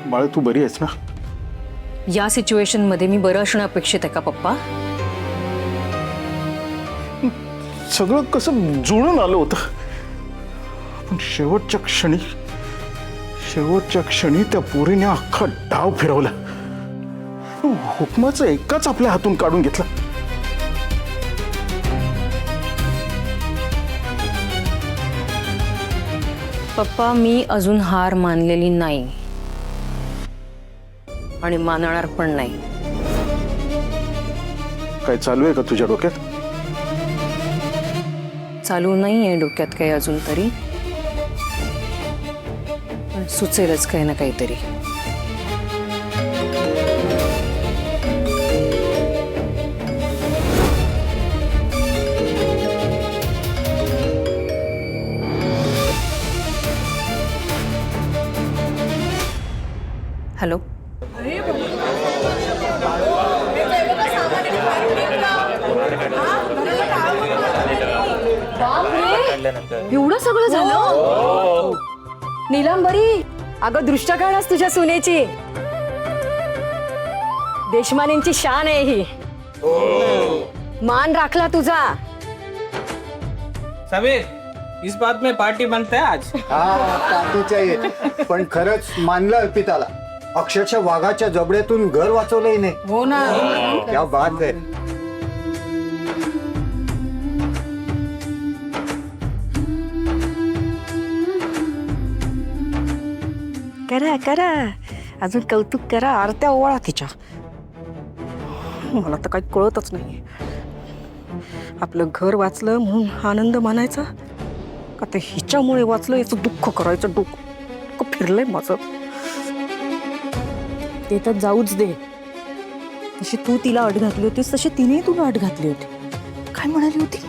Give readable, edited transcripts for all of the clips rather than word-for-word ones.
बाळ तू बरी आहेस ना? या सिच्युएशन मध्ये मी बरं असणं अपेक्षित आहे का पप्पा? सगळं कसं जुळून आलं होतं, पण शेवटच्या क्षणी त्या पोरीने अख्खा डाव फिरवला. हुकमाचं एकाच आपल्या हातून काढून घेतला. पप्पा, मी अजून हार मानलेली नाही आणि मानणार पण नाही. काय चालू आहे का तुझ्या डोक्यात? चालू नाही आहे डोक्यात काही अजून तरी, पण सुचेलच काही ना काहीतरी. हॅलो, एवढं सगळं झालं? नीलांबरी, अगं दृष्टकाळच तुझ्या सुनेची. देशमानेंची शान आहे ही. मान राखला तुझा. समीर, इस बात में पार्टी बनता है आज. हाँ पार्टी चाहिए. पण खरंच मानलं अर्पिताला. अक्षरशः वाघाच्या जबड्यातून घर वाचवलंय ने. हो ना. क्या बात है. करा करा, अजून कौतुक करा. आरत्या ओवाळा तिच्या. मला तर काही कळतच नाही. आपलं घर वाचलं म्हणून आनंद मानायचा का ते हिच्यामुळे वाचलं याचं दुःख करायचं. डोकं फिरलंय माझं. ते तर जाऊच दे. तशी तू तिला अट घातली होतीस तशी तिने तुला अट घातली होती. काय म्हणाली होती?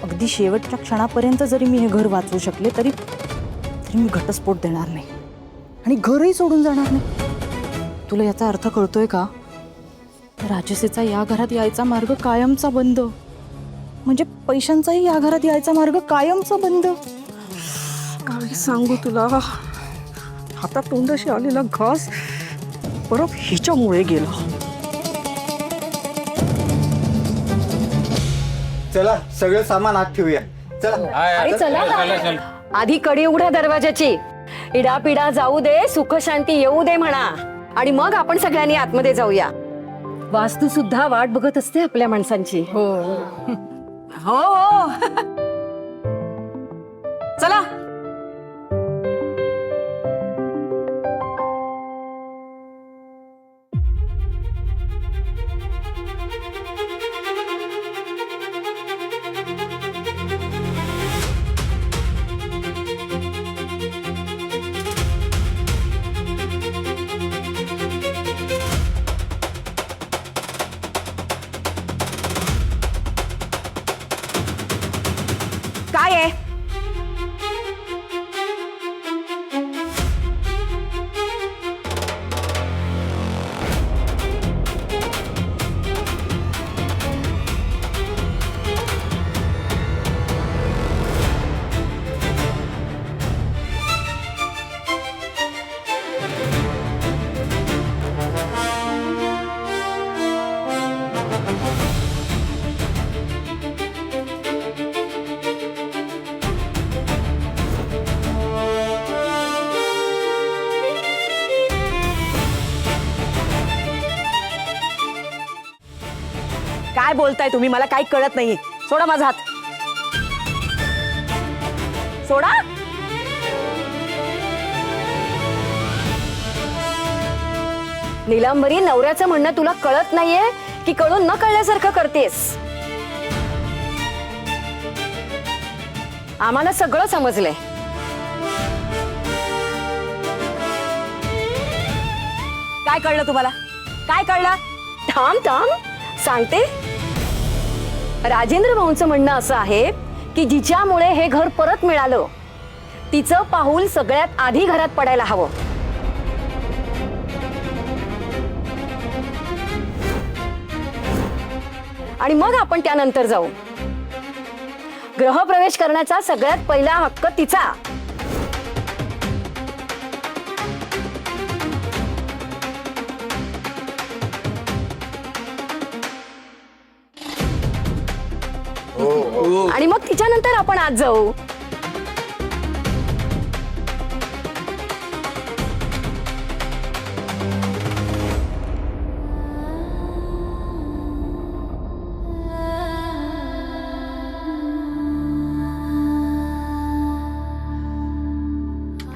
अगदी शेवटच्या क्षणापर्यंत जरी मी हे घर वाचवू शकले तरी मी घटस्फोट देणार नाही आणि घरही सोडून जाणार नाही. तुला याचा अर्थ कळतोय का? राजसेचा या घरात यायचा मार्ग कायमचा बंद. म्हणजे पैशांचाही या घरात यायचा मार्ग कायमचा बंद. काय सांगू तुला, हातात तोंडाशी आलेला घास परत हिच्यामुळे गेला. चला सगळं सामान आत ठेवूया. चला. चला आधी कडी उघड्या दरवाजाची. इडापिडा जाऊ दे, सुख शांती येऊ दे म्हणा, आणि मग आपण सगळ्यांनी आतमध्ये जाऊया. वास्तू सुद्धा वाट बघत असते आपल्या माणसांची. हो हो हो. चला. काय आहे? काय बोलताय तुम्ही? मला काही कळत नाहीये. सोडा माझा हात. सोडा. नीलांबरी, नवऱ्याचं म्हणणं तुला कळत नाहीये की कळून न कळल्यासारखं करतेस? आम्हाला सगळं समजलंय. काय कळलं तुम्हाला? काय कळलं? थांब थांब सांगते. राजेंद्र भाऊंचं म्हणणं असं आहे की जिच्यामुळे हे घर परत मिळालं तिचं पाऊल सगळ्यात आधी घरात पडायला हवं. आणि मग आपण त्यानंतर जाऊ. गृहप्रवेश करण्याचा सगळ्यात पहिला हक्क तिचा. आणि मग तिच्यानंतर आपण आज जाऊ.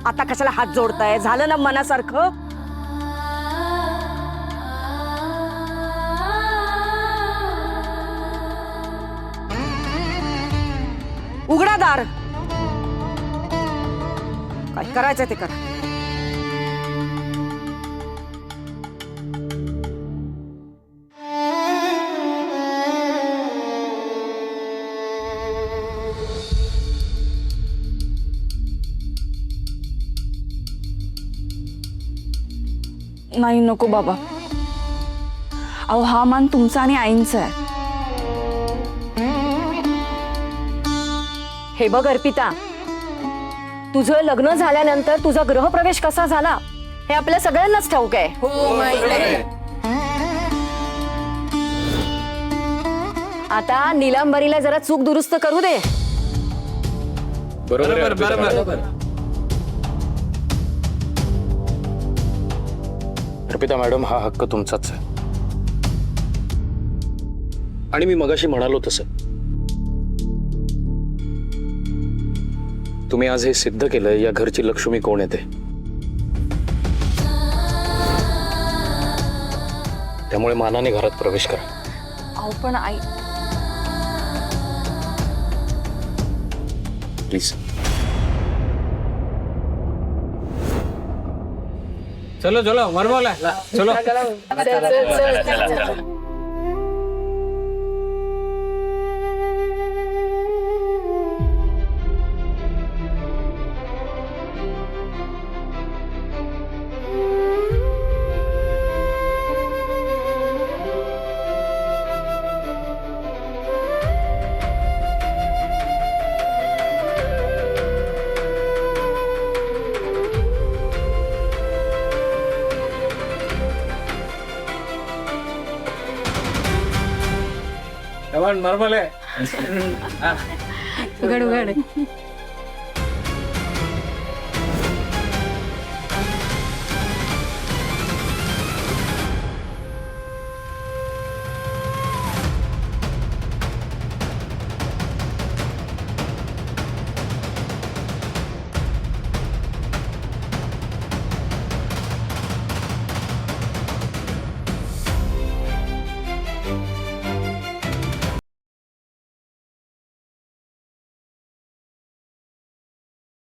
आता कशाला हात जोडताय? झालं ना मनासारखं. उघडा दार. काय करायचं ते करा. नाही नको बाबा. अहो हा मान तुमचा आणि आईंचा आहे. हे बघ अर्पिता, तुझं लग्न झाल्यानंतर तुझा गृहप्रवेश कसा झाला हे आपल्या सगळ्यांनाच ठाऊक आहे. आता नीलांबरीला जरा चूक दुरुस्त करू दे. बरोबर बरोबर. अर्पिता मॅडम, हा हक्क तुमचाच आहे. आणि मी मगाशी म्हणालो तसं, तुम्ही आज हे सिद्ध केलं या घरची लक्ष्मी कोण येते. त्यामुळे मानाने घरात प्रवेश करा. अहो पण आई. प्लीज. चलो चलो मरमोला चलो. मरमले. उघड उघड.